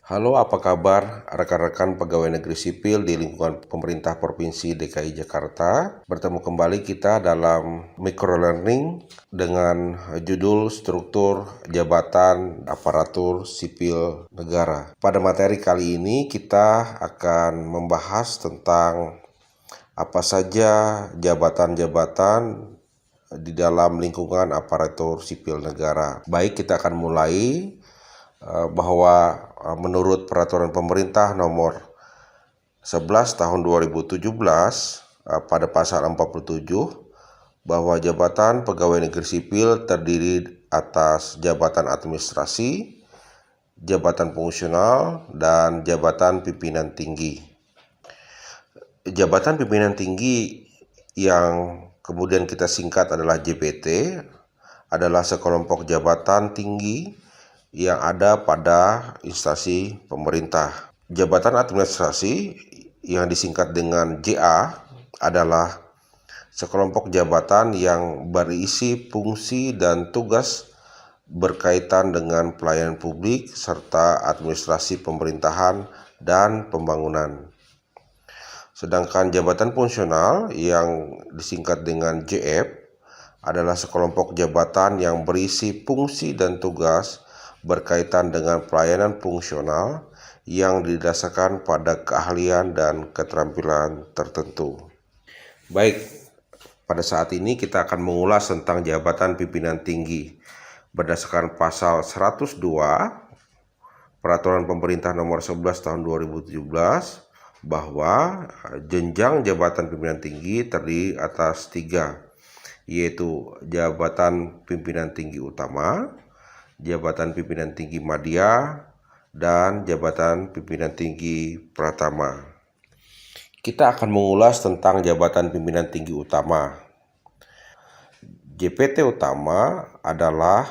Halo, apa kabar rekan-rekan pegawai negeri sipil di lingkungan pemerintah Provinsi DKI Jakarta? Bertemu kembali kita dalam microlearning dengan judul struktur jabatan aparatur sipil negara. Pada materi kali ini kita akan membahas tentang apa saja jabatan-jabatan di dalam lingkungan aparatur sipil negara. Baik, kita akan mulai bahwa menurut peraturan pemerintah nomor 11 tahun 2017 pada pasal 47 bahwa jabatan pegawai negeri sipil terdiri atas jabatan administrasi, jabatan fungsional, dan jabatan pimpinan tinggi. Jabatan pimpinan tinggi yang kemudian kita singkat adalah JPT adalah sekelompok jabatan tinggi yang ada pada instansi pemerintah. Jabatan administrasi yang disingkat dengan JA adalah sekelompok jabatan yang berisi fungsi dan tugas berkaitan dengan pelayanan publik serta administrasi pemerintahan dan pembangunan. Sedangkan jabatan fungsional yang disingkat dengan JF adalah sekelompok jabatan yang berisi fungsi dan tugas berkaitan dengan pelayanan fungsional yang didasarkan pada keahlian dan keterampilan tertentu. Baik, pada saat ini kita akan mengulas tentang jabatan pimpinan tinggi berdasarkan pasal 102 Peraturan Pemerintah Nomor 11 Tahun 2017 bahwa jenjang jabatan pimpinan tinggi terdiri atas 3, yaitu jabatan pimpinan tinggi utama, jabatan pimpinan tinggi madya, dan jabatan pimpinan tinggi pratama. Kita akan mengulas tentang jabatan pimpinan tinggi utama. JPT utama adalah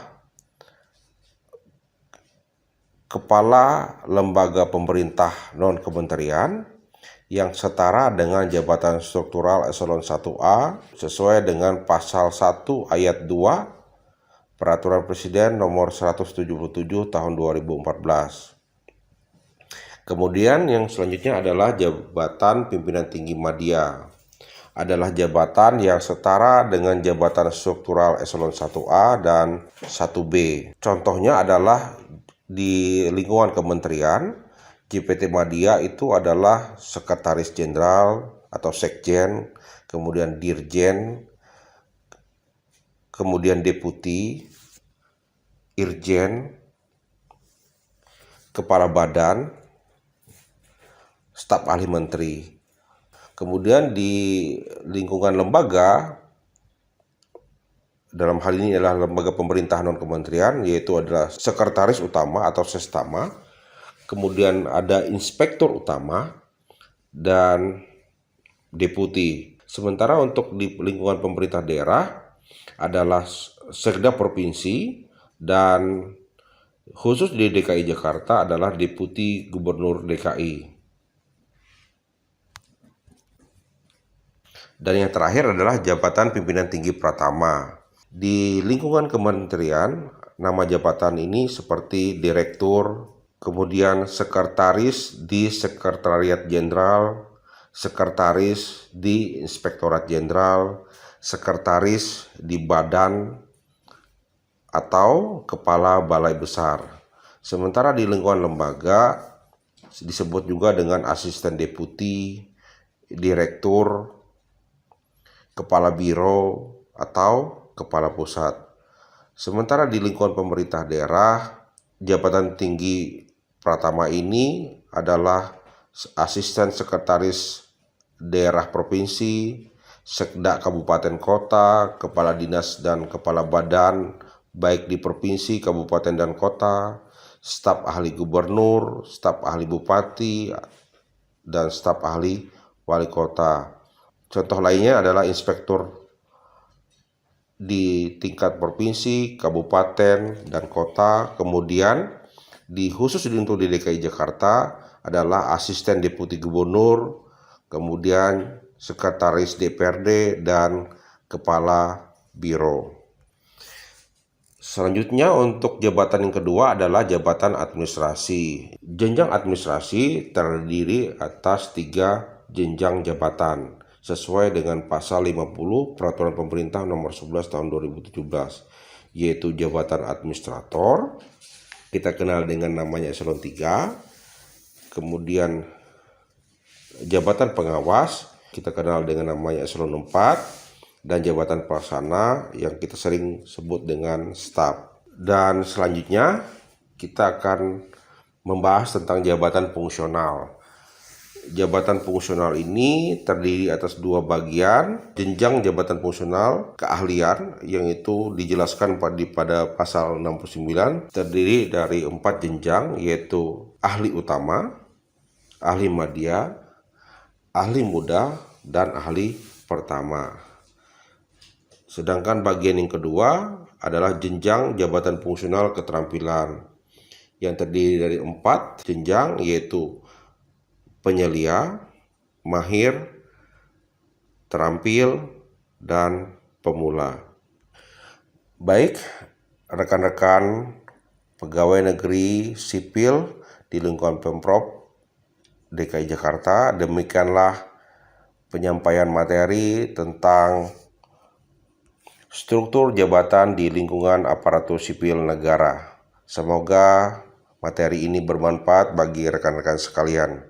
kepala lembaga pemerintah non-kementerian yang setara dengan jabatan struktural eselon 1A sesuai dengan pasal 1 ayat 2 Peraturan Presiden Nomor 177 Tahun 2014. Kemudian yang selanjutnya adalah jabatan pimpinan tinggi madya. Adalah jabatan yang setara dengan jabatan struktural eselon 1A dan 1B. Contohnya adalah di lingkungan kementerian, JPT madya itu adalah sekretaris jenderal atau sekjen, kemudian dirjen, kemudian deputi, irjen, kepala badan, staf ahli menteri. Kemudian di lingkungan lembaga, dalam hal ini adalah lembaga pemerintah non-kementerian, yaitu adalah sekretaris utama atau sestama, kemudian ada inspektur utama, dan deputi. Sementara untuk di lingkungan pemerintah daerah, adalah Sekda Provinsi dan khusus di DKI Jakarta adalah Deputi Gubernur DKI. Dan yang terakhir adalah jabatan pimpinan tinggi pratama. Di lingkungan kementerian, nama jabatan ini seperti direktur, kemudian sekretaris di Sekretariat Jenderal, sekretaris di Inspektorat Jenderal, sekretaris di badan atau kepala balai besar. Sementara di lingkungan lembaga disebut juga dengan asisten deputi, direktur, kepala biro, atau kepala pusat. Sementara di lingkungan pemerintah daerah, jabatan tinggi pratama ini adalah asisten sekretaris daerah provinsi, sekda kabupaten kota, kepala dinas dan kepala badan baik di provinsi, kabupaten dan kota, staf ahli gubernur, staf ahli bupati, dan staf ahli wali kota. Contoh lainnya adalah inspektur di tingkat provinsi, kabupaten, dan kota. Kemudian khusus untuk di DKI Jakarta adalah asisten deputi gubernur, kemudian sekretaris DPRD, dan kepala biro. Selanjutnya untuk jabatan yang kedua adalah jabatan administrasi. Jenjang administrasi terdiri atas 3 jenjang jabatan sesuai dengan pasal 50 Peraturan Pemerintah Nomor 11 Tahun 2017, yaitu jabatan administrator, kita kenal dengan namanya eselon 3, kemudian jabatan pengawas, kita kenal dengan namanya eselon 4, dan jabatan pelaksana yang kita sering sebut dengan staf. Dan selanjutnya kita akan membahas tentang jabatan fungsional. Jabatan fungsional ini terdiri atas 2 bagian. Jenjang jabatan fungsional keahlian yang itu dijelaskan pada pasal 69 terdiri dari 4 jenjang, yaitu ahli utama, ahli madya, ahli muda, dan ahli pertama. Sedangkan bagian yang kedua adalah jenjang jabatan fungsional keterampilan yang terdiri dari 4 jenjang, yaitu penyelia, mahir, terampil, dan pemula. Baik, rekan-rekan pegawai negeri sipil di lingkungan Pemprov DKI Jakarta, demikianlah penyampaian materi tentang struktur jabatan di lingkungan aparatur sipil negara. Semoga materi ini bermanfaat bagi rekan-rekan sekalian.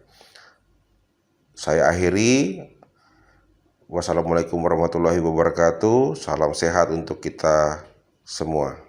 Saya akhiri. Wassalamualaikum warahmatullahi wabarakatuh. Salam sehat untuk kita semua.